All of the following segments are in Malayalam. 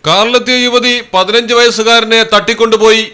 കാറിലെത്തിയ യുവതി 15 വയസ്സുകാരനെ തട്ടിക്കൊണ്ടുപോയി.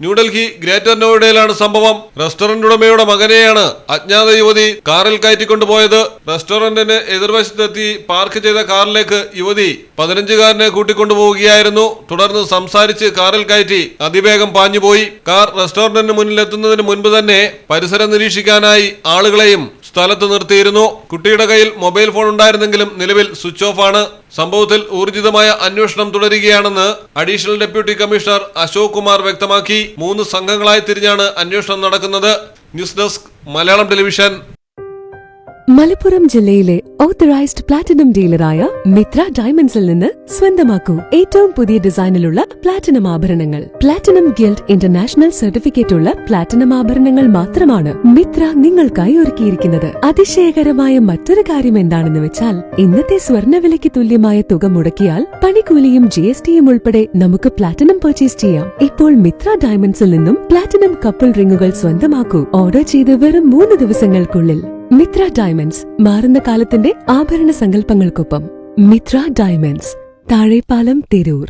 ന്യൂഡൽഹി ഗ്രേറ്റർ നോയിഡയിലാണ് സംഭവം. റെസ്റ്റോറന്റ് ഉടമയുടെ മകനെയാണ് അജ്ഞാത യുവതി കാറിൽ കയറ്റിക്കൊണ്ടുപോയത്. റെസ്റ്റോറന്റിന് എതിർവശത്തെത്തി പാർക്ക് ചെയ്ത കാറിലേക്ക് യുവതി 15-കാരനെ കൂട്ടിക്കൊണ്ടുപോവുകയായിരുന്നു. തുടർന്ന് സംസാരിച്ച് കാറിൽ കയറ്റി അതിവേഗം പാഞ്ഞുപോയി. കാർ റെസ്റ്റോറന്റിന് മുന്നിലെത്തുന്നതിന് മുൻപ് തന്നെ പരിസരം നിരീക്ഷിക്കാനായി ആളുകളെയും സ്ഥലത്ത് നിർത്തിയിരുന്നു. കുട്ടിയുടെ കയ്യിൽ മൊബൈൽ ഫോൺ ഉണ്ടായിരുന്നെങ്കിലും നിലവിൽ സ്വിച്ച് ഓഫ് ആണ്. സംഭവത്തിൽ ഊർജിതമായ അന്വേഷണം തുടരുകയാണെന്ന് additional deputy commissioner Ashok Kumar വ്യക്തമാക്കി. 3 സംഘങ്ങളായി തിരിഞ്ഞാണ് അന്വേഷണം നടക്കുന്നത്. News desk Malayalam television. Malappuram ജില്ലയിലെ ഓത്തറൈസ്ഡ് പ്ലാറ്റിനം ഡീലറായ മിത്ര ഡയമണ്ട്സിൽ നിന്ന് സ്വന്തമാക്കൂ ഏറ്റവും പുതിയ ഡിസൈനിലുള്ള പ്ലാറ്റിനം ആഭരണങ്ങൾ. പ്ലാറ്റിനം ഗിൽഡ് ഇന്റർനാഷണൽ സർട്ടിഫിക്കറ്റ് ഉള്ള പ്ലാറ്റിനം ആഭരണങ്ങൾ മാത്രമാണ് മിത്ര നിങ്ങൾക്കായി ഒരുക്കിയിരിക്കുന്നത്. അതിശയകരമായ മറ്റൊരു കാര്യം എന്താണെന്ന് വെച്ചാൽ ഇന്നത്തെ സ്വർണ്ണവിലയ്ക്ക് തുല്യമായ തുക മുടക്കിയാൽ പണിക്കൂലിയും GSTയും ഉൾപ്പെടെ നമുക്ക് പ്ലാറ്റിനം പർച്ചേസ് ചെയ്യാം. ഇപ്പോൾ മിത്ര ഡയമണ്ട്സിൽ നിന്നും പ്ലാറ്റിനം കപ്പിൾ റിങ്ങുകൾ സ്വന്തമാക്കൂ. ഓർഡർ ചെയ്ത് വെറും 3 ദിവസങ്ങൾക്കുള്ളിൽ. മിത്ര ഡയമണ്ട്സ്, മാറുന്ന കാലത്തിന്റെ ആഭരണ സങ്കല്പങ്ങൾക്കൊപ്പം. മിത്ര ഡയമണ്ട്സ്, താഴെപ്പാലം, തിരൂർ.